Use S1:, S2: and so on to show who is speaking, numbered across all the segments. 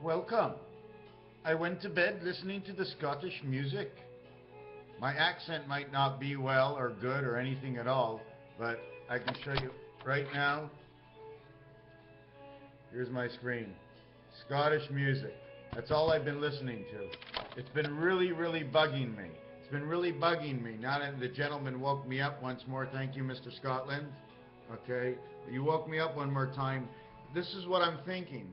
S1: Welcome. I went to bed listening to the Scottish music. My accent might not be well or good or anything at all, but I can show you right now. Here's my screen. Scottish music. That's all I've been listening to. It's been really bugging me. It's been really bugging me. Now that the gentleman woke me up once more. Thank you, Mr. Scotland. Okay. You woke me up one more time. This is what I'm thinking.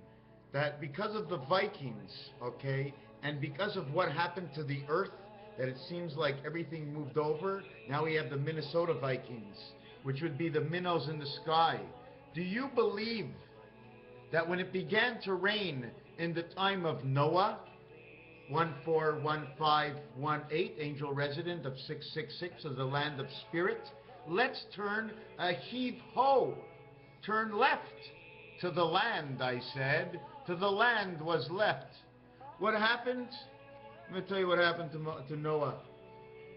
S1: That because of the Vikings, okay, and because of what happened to the earth, that it seems like everything moved over. Now we have the Minnesota Vikings, which would be the minnows in the sky. Do you believe that when it began to rain in the time of Noah, 141518, angel resident of 666 of the land of spirit, let's turn a heave-ho, turn left to the land, I said. To the land was left. What happened? I'm going to tell you what happened to Noah.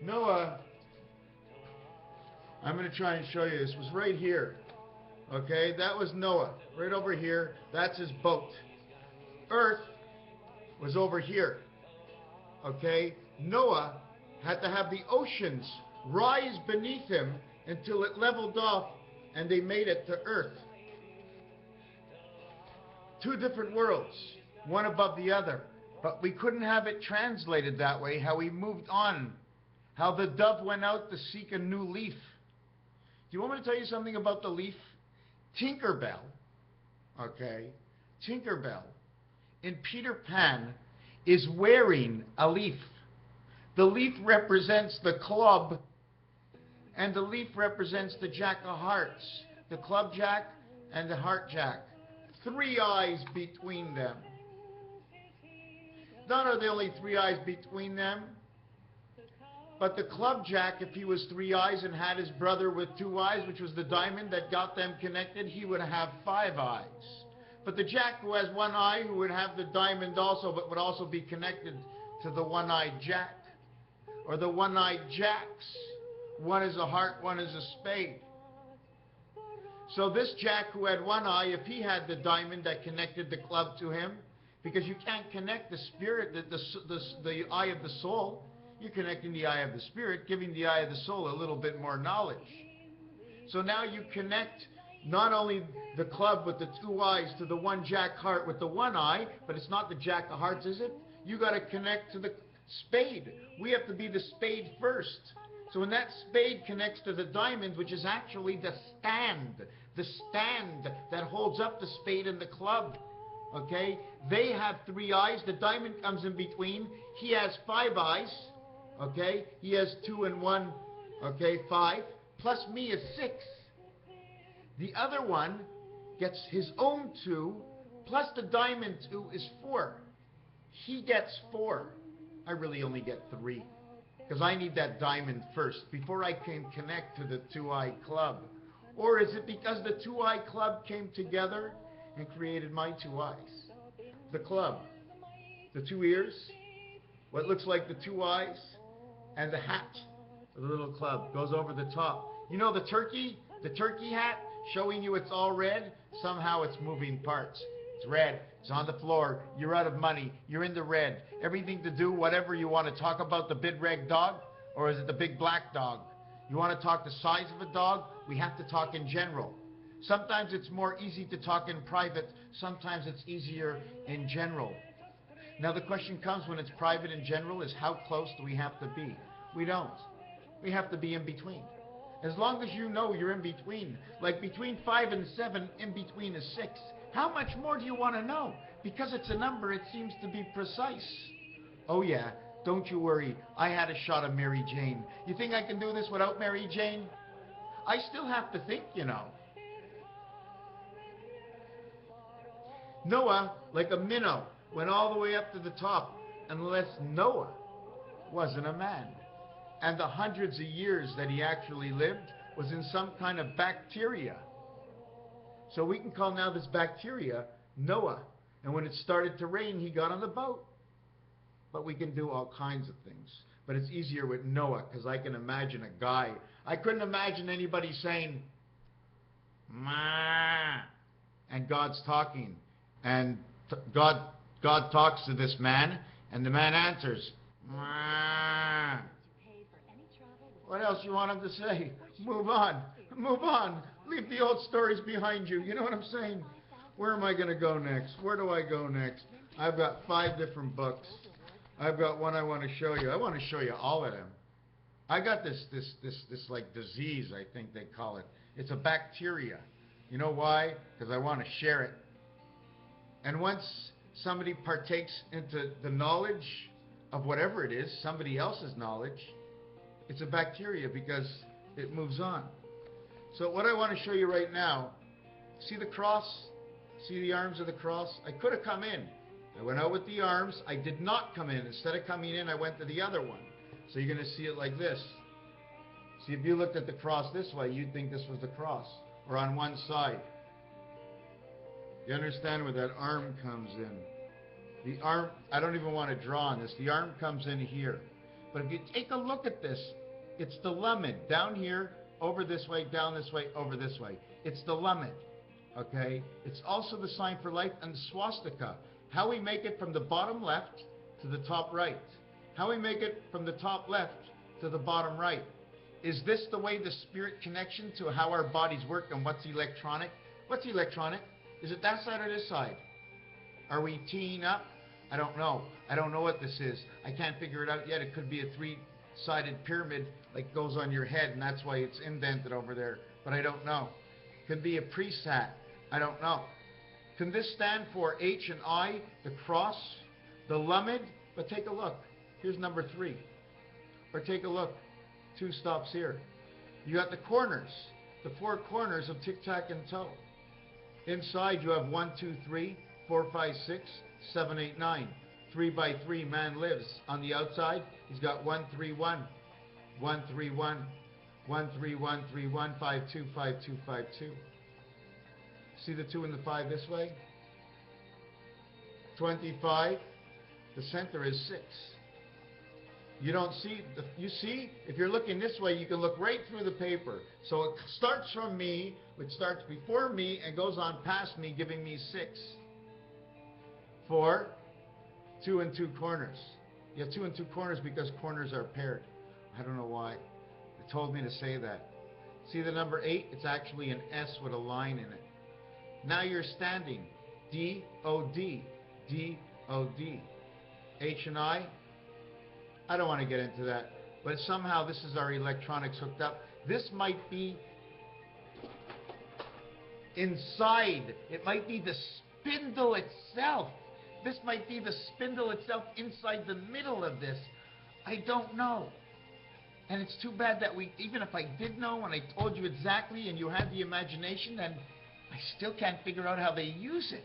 S1: Noah, I'm going to try and show you. This was right here. Okay, that was Noah. Right over here. That's his boat. Earth was over here. Okay, Noah had to have the oceans rise beneath him until it leveled off and they made it to Earth. Two different worlds, one above the other. But we couldn't have it translated that way, how we moved on. How the dove went out to seek a new leaf. Do you want me to tell you something about the leaf? Tinkerbell, okay, Tinkerbell, in Peter Pan, is wearing a leaf. The leaf represents the club, and the leaf represents the Jack of Hearts, the club jack and the heart jack. 3 eyes between them. Not are there only 3 eyes between them, but the club jack, if he was 3 eyes and had his brother with 2 eyes, which was the diamond that got them connected, he would have 5 eyes. But the jack who has 1 eye, who would have the diamond also, but would also be connected to the one-eyed jack, or the one-eyed jacks. One is a heart, one is a spade. So this jack who had 1 eye, if he had the diamond that connected the club to him, because you can't connect the spirit, the eye of the soul, you're connecting the eye of the spirit, giving the eye of the soul a little bit more knowledge. So now you connect not only the club with the 2 eyes to the one jack heart with the 1 eye, but it's not the jack of hearts, is it? You got to connect to the spade. We have to be the spade first. So when that spade connects to the diamond, which is actually the stand that holds up the spade and the club, okay? They have 3 eyes. The diamond comes in between. He has 5 eyes, okay? He has 2 and 1, okay, 5. Plus me is 6. The other one gets his own 2, plus the diamond 2 is 4. He gets 4. I really only get 3. Because I need that diamond first before I can connect to the 2-eyed club. Or is it because the 2-eyed club came together and created my 2 eyes? The club, the 2 ears, what looks like the 2 eyes, and the hat, the little club, goes over the top. You know the turkey hat, showing you it's all red? Somehow it's moving parts. It's red. It's on the floor. You're out of money. You're in the red. Everything to do, whatever you want to talk about, the big red dog, or is it the big black dog? You want to talk the size of a dog? We have to talk in general. Sometimes it's more easy to talk in private. Sometimes it's easier in general. Now the question comes when it's private and general is how close do we have to be? We don't. We have to be in between. As long as you know you're in between, like between 5 and 7, in between is 6. How much more do you want to know? Because it's a number, it seems to be precise. Oh yeah, don't you worry. I had a shot of Mary Jane. You think I can do this without Mary Jane? I still have to think, you know. Noah, like a minnow, went all the way up to the top, unless Noah wasn't a man. And the hundreds of years that he actually lived was in some kind of bacteria. So we can call now this bacteria Noah. And when it started to rain, he got on the boat. But we can do all kinds of things. But it's easier with Noah, because I can imagine a guy. I couldn't imagine anybody saying, "Ma," and God's talking. And God God talks to this man, and the man answers. What else you want him to say? Move on. Move on. Leave the old stories behind you. You know what I'm saying? Where am I going to go next? Where do I go next? I've got 5 different books. I've got one I want to show you. I want to show you all of them. I got this like disease, I think they call it. It's a bacteria. You know why? Because I want to share it. And once somebody partakes into the knowledge of whatever it is, somebody else's knowledge, it's a bacteria because it moves on. So what I want to show you right now, see the cross? See the arms of the cross? I could have come in. I went out with the arms. I did not come in. Instead of coming in, I went to the other one. So you're going to see it like this. See, if you looked at the cross this way, you'd think this was the cross, or on one side. You understand where that arm comes in? The arm, I don't even want to draw on this. The arm comes in here. But if you take a look at this, it's the lamed. Down here, over this way, down this way, over this way. It's the lamed. Okay? It's also the sign for life and the swastika. How we make it from the bottom left to the top right. How we make it from the top left to the bottom right. Is this the way the spirit connection to how our bodies work and what's electronic? What's electronic? Is it that side or this side? Are we teeing up? I don't know. I don't know what this is. I can't figure it out yet. It could be a 3-sided pyramid like goes on your head, and that's why it's indented over there. But I don't know. Could be a priest's hat. I don't know. Can this stand for H and I, the cross, the lamed? But take a look. Here's number 3. Or take a look. 2 stops here. You got the corners, the 4 corners of tic tac and toe. Inside you have 1, 2, 3, 4, 5, 6, 7, 8, 9. 3 by 3 man lives. On the outside, he's got 1, 3, 1, 1, 3, 1, 1, 3, 1, 3, 1, 5, 2, 5, 2, 5, 2. See the 2 and the 5 this way? 25. The center is 6. You don't see, you see, if you're looking this way, you can look right through the paper. So it starts from me, which starts before me and goes on past me, giving me 6. 4, 2 and 2 corners. You have 2 and 2 corners because corners are paired. I don't know why. They told me to say that. See the number 8? It's actually an S with a line in it. Now you're standing. D-O-D. D-O-D. H and I don't want to get into that. But somehow this is our electronics hooked up. This might be inside. It might be the spindle itself. This might be the spindle itself inside the middle of this. I don't know. And it's too bad that even if I did know and I told you exactly and you had the imagination, then I still can't figure out how they use it.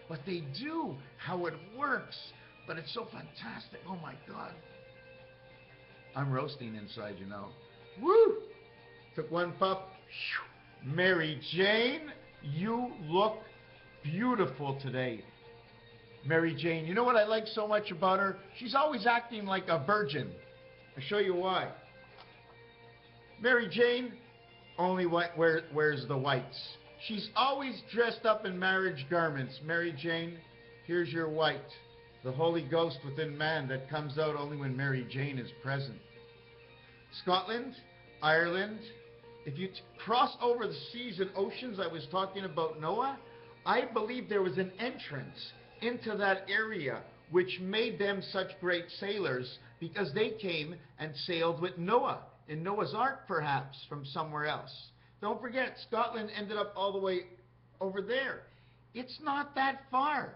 S1: What they do, how it works. But it's so fantastic. Oh my God. I'm roasting inside, you know. Woo! Took 1 puff. Mary Jane, you look beautiful today. Mary Jane, you know what I like so much about her? She's always acting like a virgin. I'll show you why. Mary Jane only wears the whites. She's always dressed up in marriage garments. Mary Jane, here's your white. The Holy Ghost within man that comes out only when Mary Jane is present. Scotland, Ireland, if you cross over the seas and oceans, I was talking about Noah, I believe there was an entrance into that area which made them such great sailors because they came and sailed with Noah, in Noah's Ark perhaps, from somewhere else. Don't forget, Scotland ended up all the way over there. It's not that far.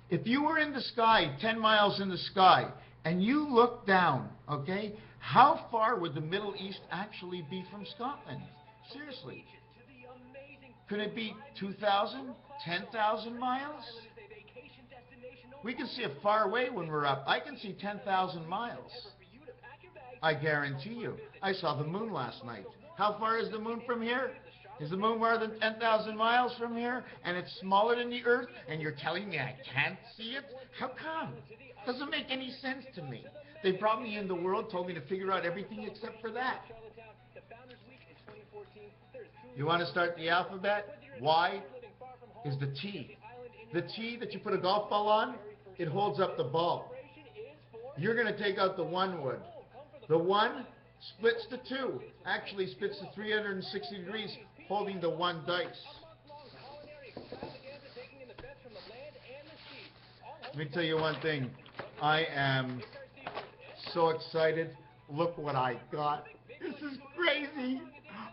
S1: If you were in the sky, 10 miles in the sky, and you look down, okay, how far would the Middle East actually be from Scotland? Seriously. Could it be 2,000, 10,000 miles? We can see it far away when we're up. I can see 10,000 miles. I guarantee you. I saw the moon last night. How far is the moon from here? Is the moon more than 10,000 miles from here? And it's smaller than the Earth? And you're telling me I can't see it? How come? Doesn't make any sense to me. They brought me in the world, told me to figure out everything except for that. You want to start the alphabet? Y is the T. The tee that you put a golf ball on, it holds up the ball. You're going to take out the 1 wood. The 1 splits to 2, actually splits to 360 degrees, holding the 1 dice. Let me tell you one thing. I am so excited. Look what I got. This is crazy.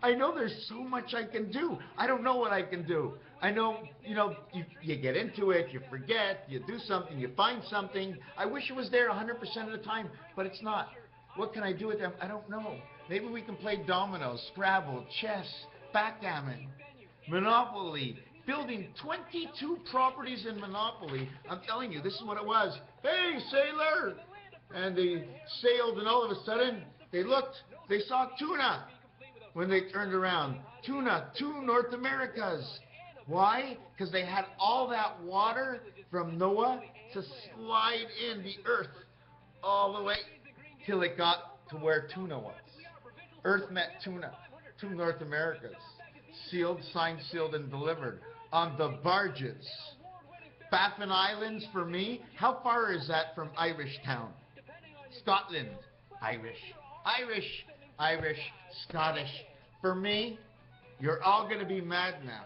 S1: I know there's so much I can do. I don't know what I can do. I know, you get into it, you forget, you do something, you find something. I wish it was there 100% of the time, but it's not. What can I do with them? I don't know. Maybe we can play dominoes, Scrabble, chess, backgammon, Monopoly, building 22 properties in Monopoly. I'm telling you, this is what it was. Hey, sailor! And they sailed, and all of a sudden, they looked, they saw tuna. When they turned around, tuna, 2 North Americas. Why? Because they had all that water from Noah to slide in the earth all the way till it got to where tuna was. Earth met tuna, 2 North Americas. Sealed, signed, sealed, and delivered on the barges. Baffin Islands for me, how far is that from Irish Town? Scotland, Irish, Irish, Irish, Scottish. For me, you're all going to be mad now.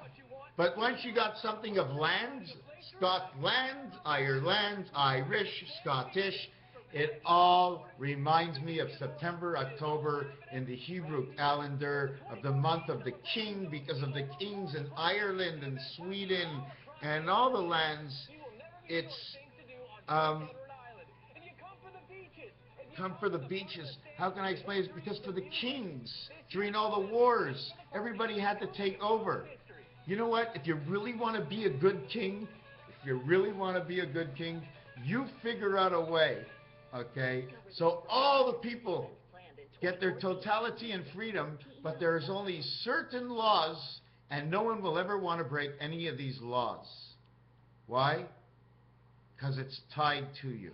S1: But once you got something of lands, Scotland, Ireland, Irish, Scottish, it all reminds me of September, October in the Hebrew calendar, of the month of the king, because of the kings in Ireland and Sweden and all the lands. It's come for the beaches. How can I explain it? Because for the kings, during all the wars, everybody had to take over. You know what? If you really want to be a good king, you figure out a way, okay? So all the people get their totality and freedom, but there's only certain laws, and no one will ever want to break any of these laws. Why? Because it's tied to you.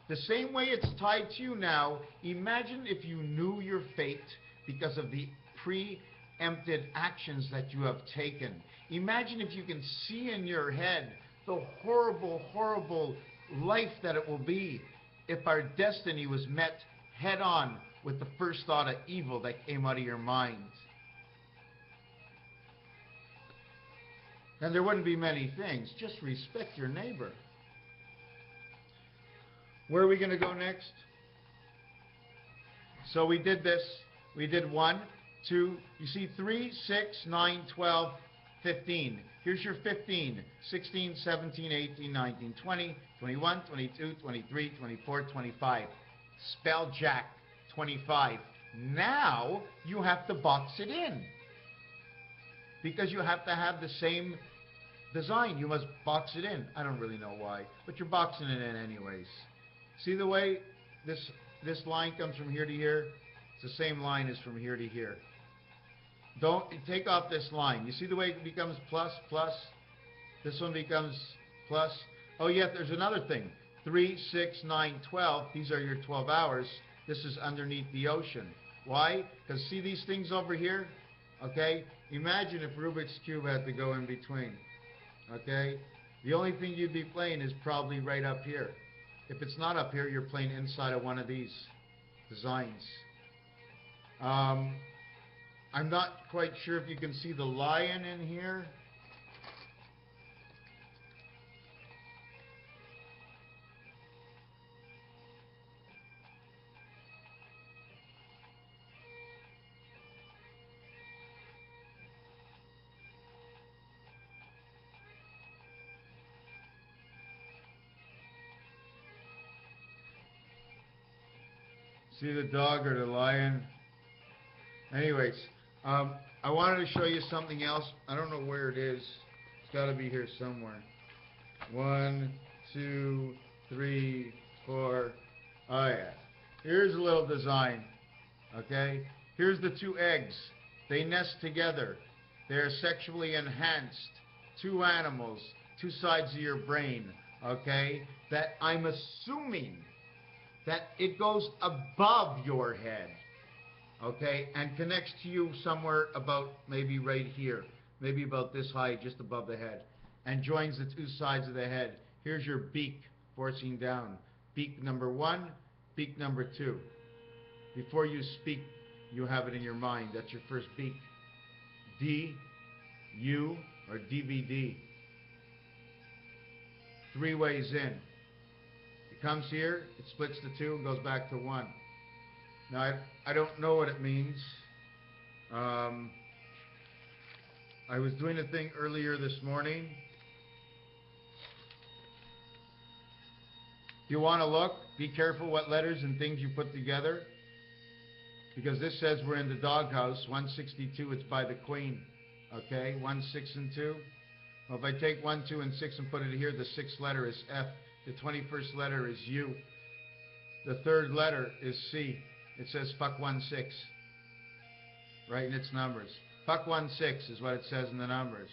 S1: The same way it's tied to you now, imagine if you knew your fate because of the preempted actions that you have taken. Imagine if you can see in your head the horrible, horrible life that it will be if our destiny was met head on with the first thought of evil that came out of your mind. And there wouldn't be many things. Just respect your neighbor. Where are we going to go next? So we did this. We did 1, 2, you see 3, 6, 9, 12, 15. Here's your 15. 16, 17, 18, 19, 20, 21, 22, 23, 24, 25. Spell jack, 25. Now you have to box it in. Because you have to have the same design. You must box it in. I don't really know why, but you're boxing it in anyways. See the way this line comes from here to here? It's the same line as from here to here. Don't take off this line. You see the way it becomes plus, plus? This one becomes plus. Oh yeah, there's another thing. 3, 6, 9, 12. These are your 12 hours. This is underneath the ocean. Why? Because see these things over here? Okay? Imagine if Rubik's Cube had to go in between. Okay? The only thing you'd be playing is probably right up here. If it's not up here, you're playing inside of one of these designs. I'm not quite sure if you can see the lion in here. See the dog or the lion? Anyways, I wanted to show you something else. I don't know where it is. It's got to be here somewhere. 1, 2, 3, 4. Oh yeah. Here's a little design. Okay? Here's the 2 eggs. They nest together. They're sexually enhanced. 2 animals. 2 sides of your brain. Okay? That I'm assuming that it goes above your head, okay, and connects to you somewhere about maybe right here, maybe about this high, just above the head. and joins the two sides of the head. Here's your beak forcing down. Beak number 1, beak number 2. Before you speak, you have it in your mind. That's your first beak. D, U, or DVD. 3 ways in. It comes here, it splits to 2 and goes back to 1. Now, I don't know what it means. I was doing a thing earlier this morning. If you want to look, be careful what letters and things you put together, because this says we're in the doghouse. 162, it's by the Queen. Okay, 1, 6, and 2. Well, if I take 1, 2, and 6 and put it here, the 6th letter is F. The 21st letter is U. The 3rd letter is C. It says fuck 1, 6. Right in its numbers. Fuck 1, 6 is what it says in the numbers.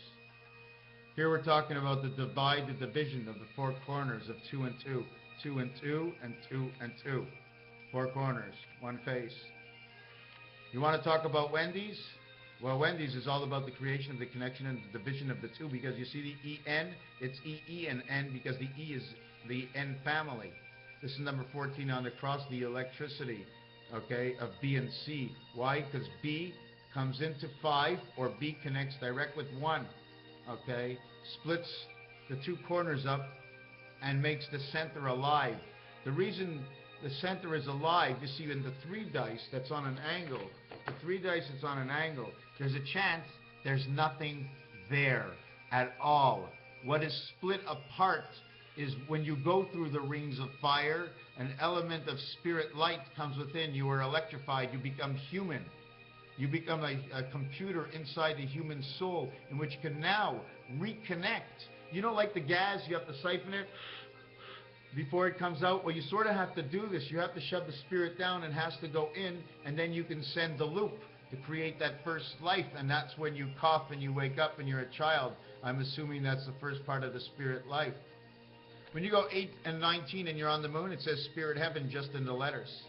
S1: Here we're talking about the division of the 4 corners of 2 and 2. 2 and 2 and 2 and 2. 4 corners, 1 face. You want to talk about Wendy's? Well, Wendy's is all about the creation of the connection and the division of the 2, because you see the EN, it's EE and N, because the E is the N family. This is number 14 on the cross, the electricity, okay, of B and C. Why? Because B comes into 5, or B connects direct with 1, okay, splits the 2 corners up and makes the center alive. The reason the center is alive, you see in the 3 dice that's on an angle, the 3 dice that's on an angle, there's a chance there's nothing there at all. What is split apart is when you go through the rings of fire, an element of spirit light comes within. You are electrified. You become human. You become a computer inside the human soul, in which you can now reconnect. You know, like the gas, you have to siphon it before it comes out. Well, you sort of have to do this. You have to shove the spirit down, and it has to go in, and then you can send the loop to create that first life, and that's when you cough and you wake up and you're a child. I'm assuming that's the first part of the spirit life. When you go 8 and 19 and you're on the moon, it says spirit heaven just in the letters,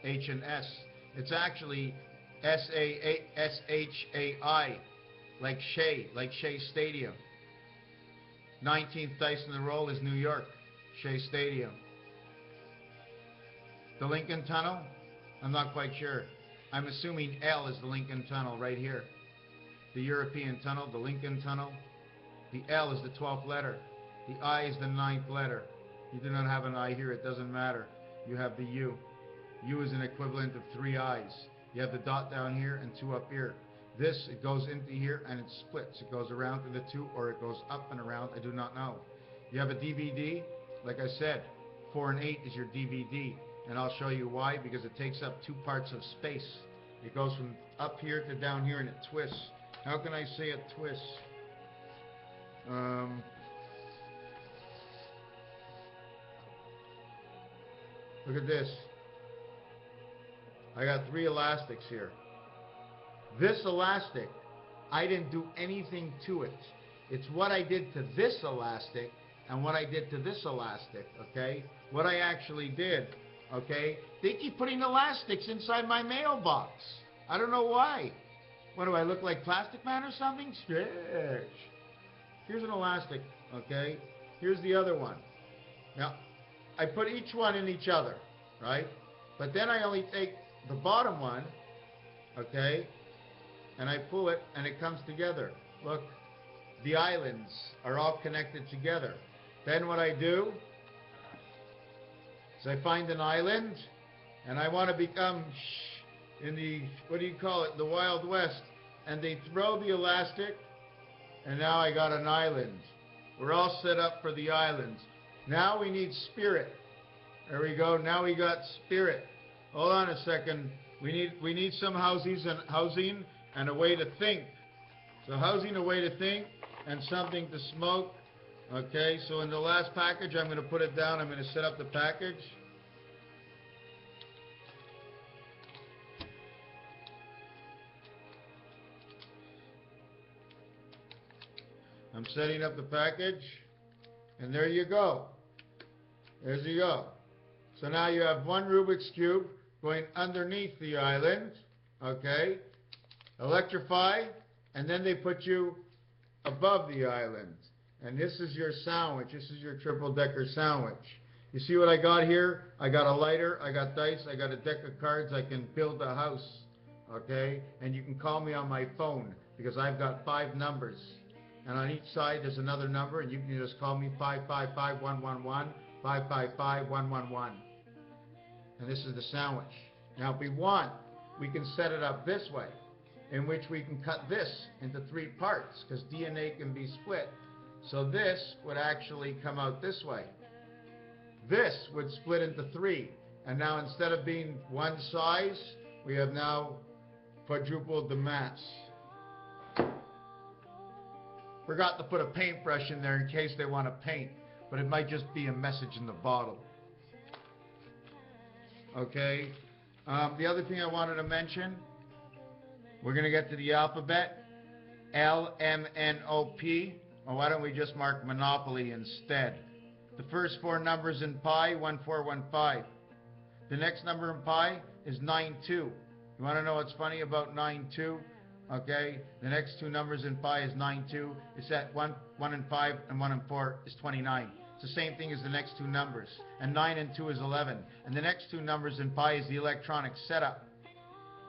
S1: H and S. It's actually S-A-S-H-A-I, like Shea Stadium. 19th dice in the roll is New York, Shea Stadium. The Lincoln Tunnel, I'm not quite sure. I'm assuming L is the Lincoln Tunnel right here. The European Tunnel, the Lincoln Tunnel. The L is the 12th letter. The I is the 9th letter. You do not have an I here, it doesn't matter. You have the U. U is an equivalent of 3 I's. You have the dot down here and 2 up here. This, it goes into here and it splits. It goes around to the 2, or it goes up and around, I do not know. You have a DVD, like I said, 4 and 8 is your DVD. And I'll show you why, because it takes up 2 parts of space. It goes from up here to down here and it twists. How can I say it twists? Look at this. I got 3 elastics here. This elastic, I didn't do anything to it. It's what I did to this elastic and what I did to this elastic, okay? What I actually did, okay? They keep putting elastics inside my mailbox. I don't know why. What, do I look like Plastic Man or something? Stretch. Here's an elastic, okay? Here's the other one. Now, I put each one in each other, right? But then I only take the bottom one, okay, and I pull it and it comes together. Look, the islands are all connected together. Then what I do is I find an island and I want to become in the, what do you call it, the Wild West, and they throw the elastic and now I got an island. We're all set up for the islands. Now we need spirit. There we go. Now we got spirit. Hold on a second. We need some housing and a way to think. So housing, a way to think, and something to smoke. Okay, so in the last package, I'm going to put it down. I'm going to set up the package. I'm setting up the package, and there you go. There you go. So now you have 1 Rubik's Cube going underneath the island, okay? Electrify, and then they put you above the island. And this is your sandwich. This is your triple-decker sandwich. You see what I got here? I got a lighter, I got dice, I got a deck of cards. I can build a house, okay? And you can call me on my phone because I've got 5 numbers. And on each side there's another number, and you can just call me 555-111, 555-111. And this is the sandwich. Now if we want, we can set it up this way, in which we can cut this into 3 parts, because DNA can be split. So this would actually come out this way. This would split into 3. And now instead of being one size, we have now quadrupled the mass. Forgot to put a paintbrush in there in case they want to paint, but it might just be a message in the bottle. Okay. The other thing I wanted to mention, we're going to get to the alphabet. L-M-N-O-P. Or why don't we just mark Monopoly instead? The first 4 numbers in pi, 1415. The next number in pi is 92. You want to know what's funny about 92? Okay, the next 2 numbers in pi is 92. It's that 1 and 5 and 1 and 4 is 29. It's the same thing as the next 2 numbers. And 9 and 2 is 11. And the next 2 numbers in pi is the electronic setup.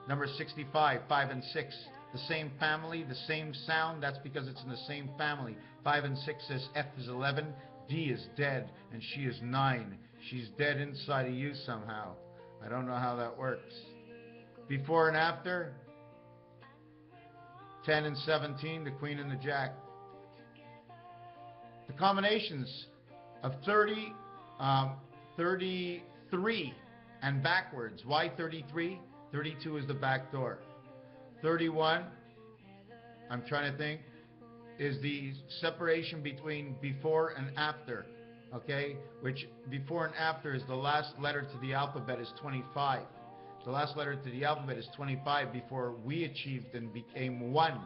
S1: Number 65, 5 and 6. The same family, the same sound. That's because it's in the same family. 5 and 6 says F is 11. D is dead, and she is 9. She's dead inside of you somehow. I don't know how that works. Before and after, 10 and 17, the queen and the jack. The combinations of 30, 33 and backwards. Why 33? 32 is the back door. 31, I'm trying to think, is the separation between before and after, okay? Which before and after is the last letter to the alphabet is 25. The last letter to the alphabet is 25 before we achieved and became 1.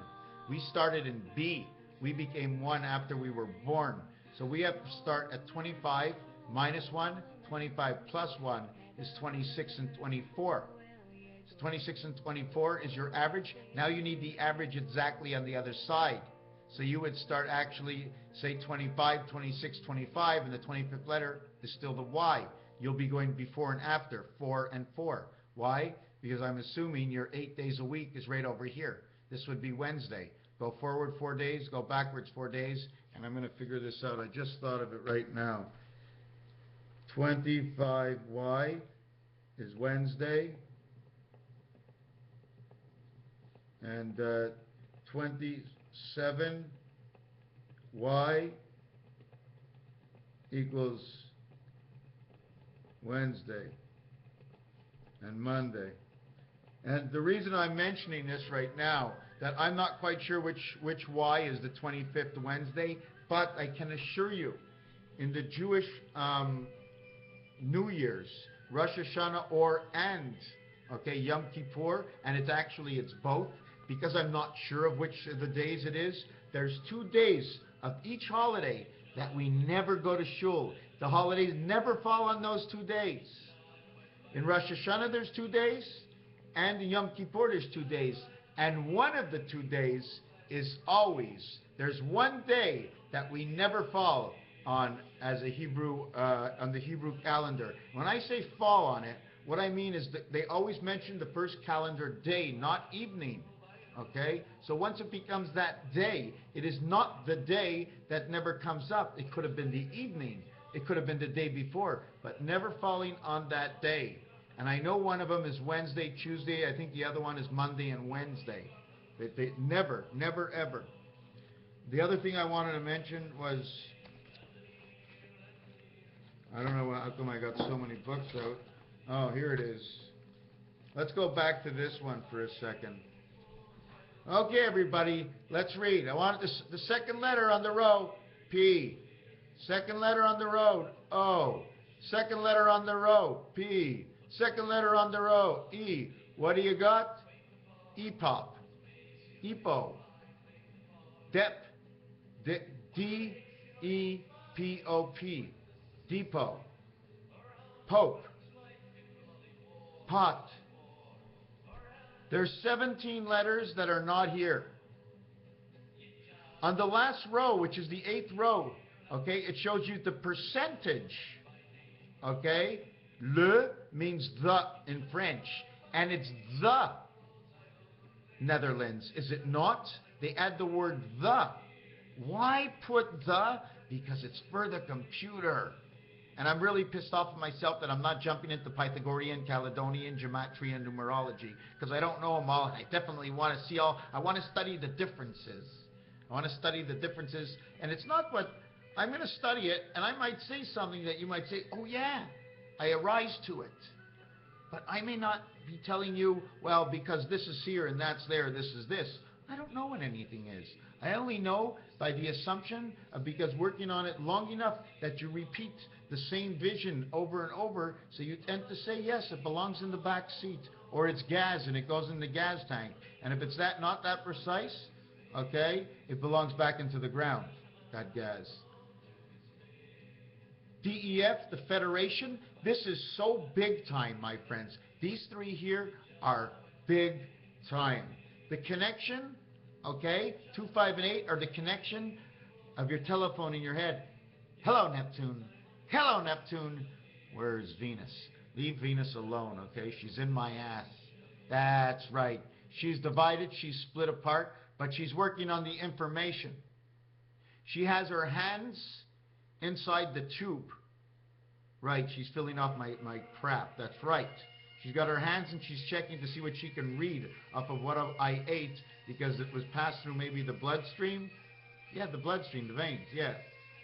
S1: We started in B. We became 1 after we were born. So we have to start at 25 minus 1. 25 plus 1 is 26 and 24. 26 and 24 is your average. Now you need the average exactly on the other side. So you would start actually, say 25, 26, 25, and the 25th letter is still the Y. You'll be going before and after, 4 and 4. Why? Because I'm assuming your 8 days a week is right over here. This would be Wednesday. Go forward 4 days, go backwards 4 days, and I'm going to figure this out. I just thought of it right now. 25Y is Wednesday. And 27Y equals Wednesday and Monday. And the reason I'm mentioning this right now, that I'm not quite sure which Y is the 25th Wednesday, but I can assure you, in the Jewish New Year's, Rosh Hashanah okay, Yom Kippur, and it's both, because I'm not sure of which of the days it is. There's 2 days of each holiday that we never go to shul. The holidays never fall on those 2 days. In Rosh Hashanah there's 2 days, and in Yom Kippur there's 2 days. And one of the 2 days is always, there's 1 day that we never fall on as a Hebrew, on the Hebrew calendar. When I say fall on it, what I mean is that they always mention the first calendar day, not evening. Okay? So once it becomes that day, it is not the day that never comes up. It could have been the evening. It could have been the day before, but never falling on that day. And I know one of them is Wednesday, Tuesday. I think the other one is Monday and Wednesday. They never, ever. The other thing I wanted to mention was, I don't know how come I got so many books out. Oh, here it is. Let's go back to this one for a second. Okay, everybody, let's read. I want the second letter on the row, P. Second letter on the row, O. Second letter on the row, P. Second letter on the row, E. What do you got? EPOP. EPO. DEP. D-E-P-O-P. Depot. Pope. Pot. There's 17 letters that are not here. On the last row, which is the 8th row, okay, it shows you the percentage, okay? Le means the in French, and it's the Netherlands, is it not? They add the word the. Why put the? Because it's for the computer. And I'm really pissed off at myself that I'm not jumping into Pythagorean, Caledonian, gematria, and numerology, because I don't know them all, and I definitely want to see all. I want to study the differences. I want to study the differences, and it's not what I'm going to study it, and I might say something that you might say, oh yeah, I arise to it. But I may not be telling you, well, because this is here and that's there, this is this. I don't know what anything is. I only know by the assumption of, because working on it long enough, that you repeat the same vision over and over, so you tend to say, yes, it belongs in the back seat, or it's gas and it goes in the gas tank. And if it's not that precise, okay, it belongs back into the ground, that gas. DEF, the Federation, this is so big time, my friends. These three here are big time. The connection, okay, 2, 5, and 8 are the connection of your telephone in your head. Hello, Neptune. Hello, Neptune. Where's Venus? Leave Venus alone, okay? She's in my ass. That's right. She's divided, she's split apart, but she's working on the information. She has her hands inside the tube. Right, she's filling off my crap. That's right. She's got her hands and she's checking to see what she can read off of what I ate, because it was passed through maybe the bloodstream. Yeah, the bloodstream, the veins, yeah.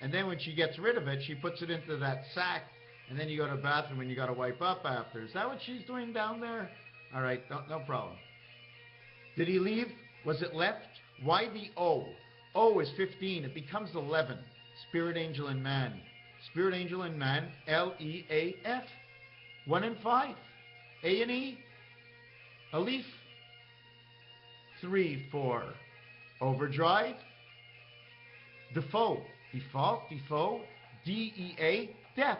S1: And then when she gets rid of it, she puts it into that sack, and then you go to the bathroom and you got to wipe up after. Is that what she's doing down there? All right, no problem. Did he leave? Was it left? Why the O? O is 15. It becomes 11. Spirit, angel, and man. Spirit, angel, and man. L-E-A-F. 1 and 5. A and E. A leaf. 3, 4. Overdrive. Default. Default. Default. D-E-A. Death.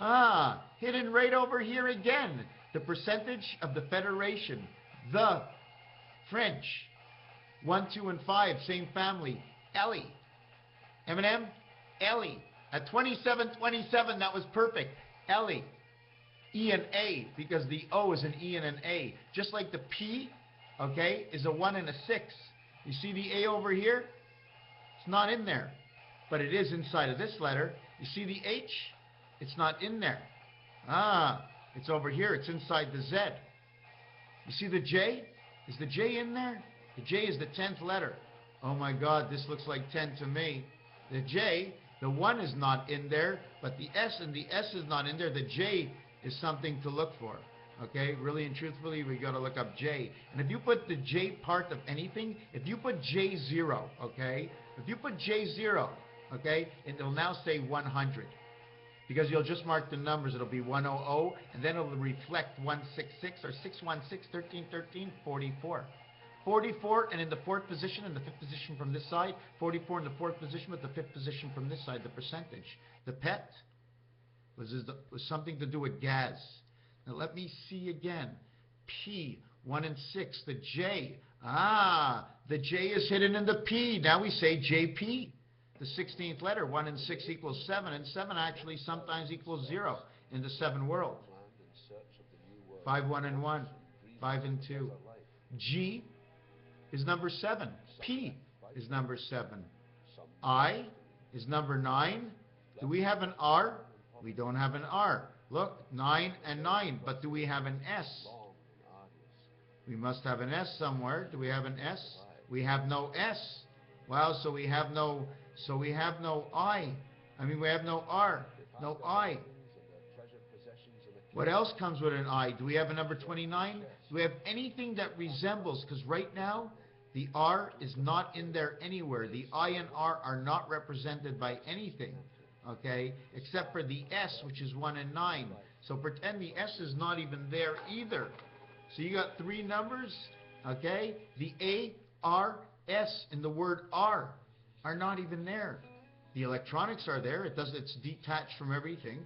S1: Ah, hidden right over here again. The percentage of the Federation. The French. 1, 2, and 5. Same family. Ellie. Eminem. Ellie. At 2727, that was perfect. Ellie. E and A, because the O is an E and an A. Just like the P, okay, is a 1 and a 6. You see the A over here? It's not in there, but it is inside of this letter. You see the H? It's not in there. Ah, it's over here. It's inside the Z. You see the J? Is the J in there? The J is the 10th letter. Oh my God, this looks like 10 to me. The J, the 1 is not in there, but the S and the S is not in there. The J is something to look for. Okay, really and truthfully, we got to look up J. And if you put the J part of anything, if you put J0, okay, if you put J0, okay, it will now say 100. Because you'll just mark the numbers. It'll be 100, and then it'll reflect 166 or 616, 1313, 44. 44, and in the 4th position, in the 5th position from this side. 44 in the 4th position with the 5th position from this side, the percentage. The pet was something to do with gas. Now let me see again. P, 1 and 6. The J. Ah, the J is hidden in the P. Now we say JP. The 16th letter. 1 and 6 equals 7. And 7 actually sometimes equals 0 in the 7 world. 5, 1 and 1. 5 and 2. G is number 7. P is number 7. I is number 9. Do we have an R? We don't have an R. Look, 9 and 9. But do we have an S? We must have an S somewhere. Do we have an S? We have no S. Well, so we have no I. I mean, we have no R. No I. What else comes with an I? Do we have a number 29? Do we have anything that resembles? Because right now, the R is not in there anywhere. The I and R are not represented by anything, okay, except for the S, which is 1 and 9. So pretend the S is not even there either. So you got 3 numbers, okay? The A, R, S in the word R are not even there. The electronics are there. It's detached from everything.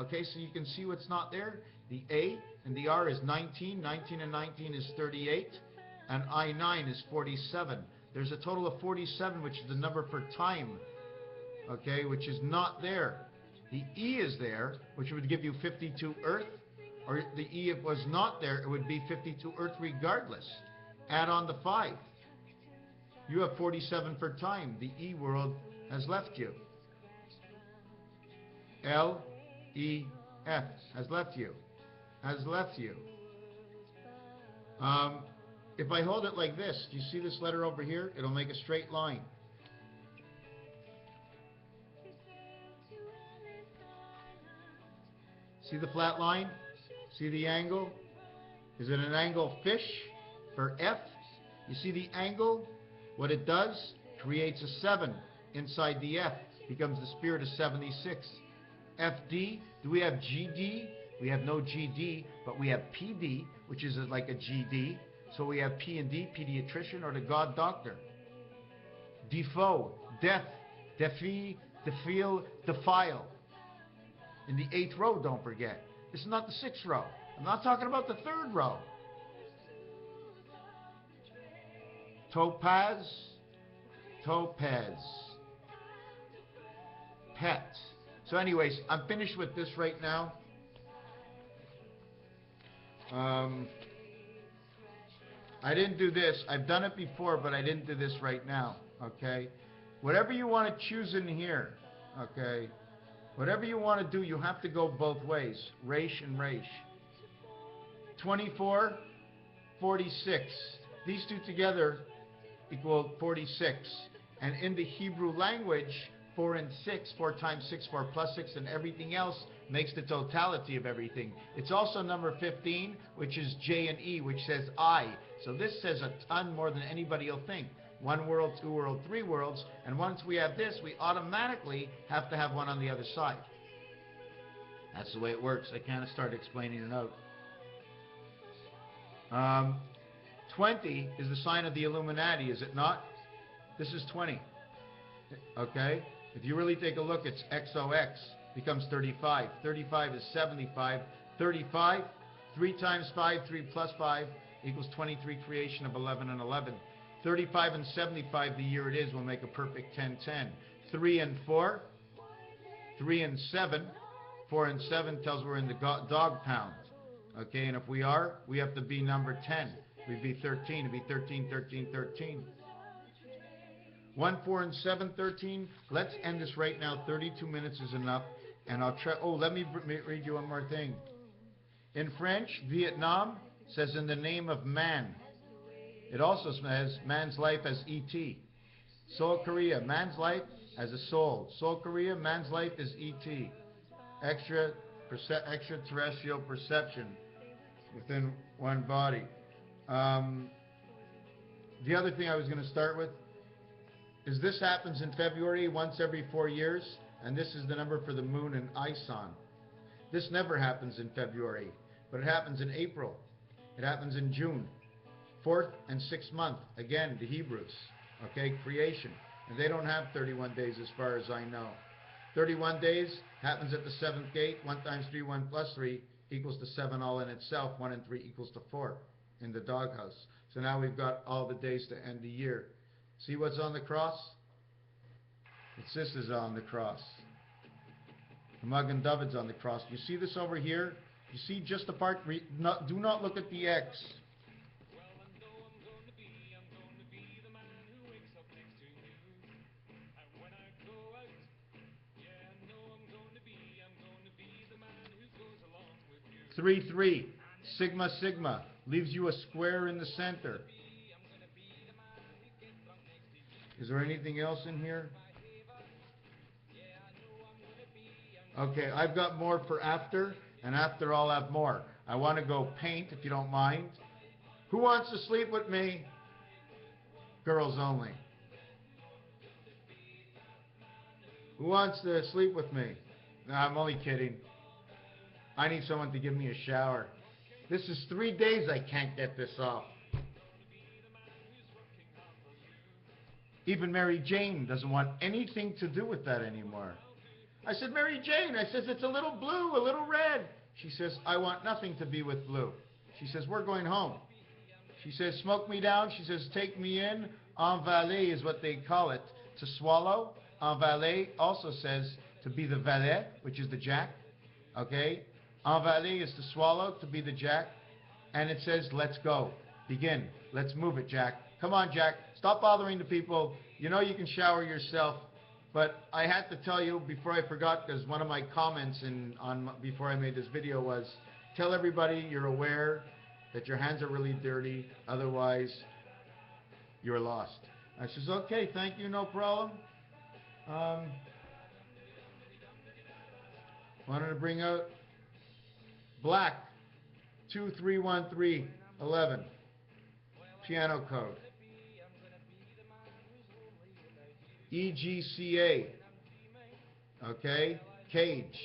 S1: Okay, so you can see what's not there. The A and the R is 19. 19 and 19 is 38. And I9 is 47. There's a total of 47, which is the number for time, okay, which is not there. The E is there, which would give you 52 Earth, or the E, if it was not there, it would be 52 Earth regardless. Add on the 5. You have 47 for time. The E world has left you. L-E-F has left you. Has left you. If I hold it like this, do you see this letter over here? It'll make a straight line. See the flat line? See the angle? Is it an angle fish for F? You see the angle? What it does? Creates a 7 inside the F. Becomes the spirit of 76. FD. Do we have GD? We have no GD, but we have PD, which is like a GD. So we have P and D, pediatrician, or the God doctor. Defoe, death, defy, defile, defile. In the 8th row, don't forget. This is not the 6th row. I'm not talking about the 3rd row. Topaz, topaz. Pet. So anyways, I'm finished with this right now. I didn't do this. I've done it before, but I didn't do this right now. Okay? Whatever you want to choose in here, okay? Whatever you want to do, you have to go both ways. Reish and Reish. 24, 46. These two together equal 46. And in the Hebrew language, 4 and 6, 4 times 6, 4 plus 6, and everything else makes the totality of everything. It's also number 15, which is J and E, which says I. So this says a ton more than anybody will think. 1 world, 2 world, 3 worlds, and once we have this, we automatically have to have one on the other side. That's the way it works. I kind of started explaining it out. 20 is the sign of the Illuminati, is it not? This is 20. Okay? If you really take a look, it's XOX becomes 35. 35 is 75. 35, 3 times 5, 3 plus 5 equals 23, creation of 11 and 11. 35 and 75, the year it is, will make a perfect 10-10. 3 and 4, 3 and 7. 4 and 7 tells we're in the dog pound. Okay, and if we are, we have to be number 10. We'd be 13. It'd be 13, 13, 13. 1, 4, and 7, 13. Let's end this right now. 32 minutes is enough. And I'll try. Oh, let me read you one more thing. In French, Vietnam says in the name of man. It also says man's life as E.T. Seoul, Korea, man's life as a soul. Seoul, Korea, man's life is E.T. Extraterrestrial perception within one body. The other thing I was going to start with is this happens in February once every 4 years, and this is the number for the moon and Ison. This never happens in February, but it happens in April. It happens in June. 4th and 6th month, again, the Hebrews, okay, creation. And they don't have 31 days as far as I know. 31 days happens at the 7th gate. 1 times 3, 1 plus 3 equals to 7 all in itself. 1 and 3 equals to 4 in the doghouse. So now we've got all the days to end the year. See what's on the cross? It's this is on the cross. The Magen David's on the cross. You see this over here? You see just the part, do not look at the X. Three, 3, sigma, sigma, leaves you a square in the center. Is there anything else in here? Okay, I've got more for after, and after I'll have more. I want to go paint, if you don't mind. Who wants to sleep with me? Girls only. Who wants to sleep with me? No, I'm only kidding. I need someone to give me a shower. This is 3 days I can't get this off. Even Mary Jane doesn't want anything to do with that anymore. I said, Mary Jane, I says, it's a little blue, a little red. She says, I want nothing to be with blue. She says, we're going home. She says, smoke me down. She says, take me in. Envaler is what they call it, to swallow. Envaler also says to be the valet, which is the jack. Okay? Envaler is to swallow, to be the jack. And it says, let's go. Begin. Let's move it, Jack. Come on, Jack. Stop bothering the people. You know you can shower yourself. But I had to tell you before I forgot, because one of my comments before I made this video was, tell everybody you're aware that your hands are really dirty. Otherwise, you're lost. I says, okay, thank you, no problem. Wanted to bring out black 231311 piano code. EGCA, okay, cage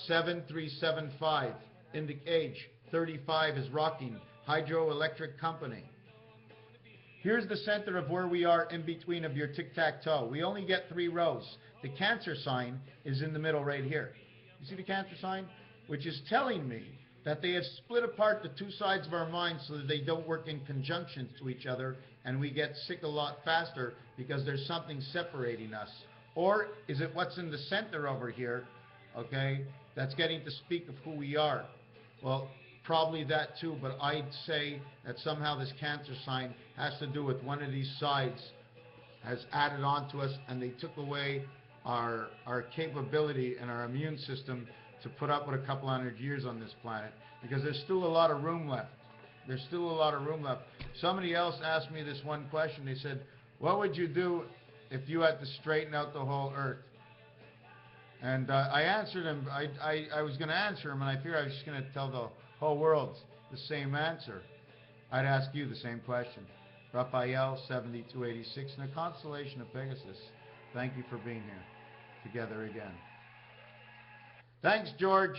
S1: 7375, in the cage 35 is rocking, hydroelectric company. Here's the center of where we are in between of your tic-tac-toe. We only get 3 rows. The Cancer sign is in the middle right here. You see the Cancer sign? Which is telling me that they have split apart the 2 sides of our minds so that they don't work in conjunction to each other, and we get sick a lot faster because there's something separating us. Or is it what's in the center over here, okay, that's getting to speak of who we are? Well, probably that too, but I'd say that somehow this Cancer sign has to do with one of these sides has added on to us, and they took away our capability and our immune system to put up with a couple hundred years on this planet, because there's still a lot of room left. There's still a lot of room left. Somebody else asked me this one question. They said, what would you do if you had to straighten out the whole earth? And I answered him. I was going to answer him, and I figured I was just going to tell the whole world the same answer. I'd ask you the same question. Raphael 7286 in the constellation of Pegasus. Thank you for being here together again. Thanks, George.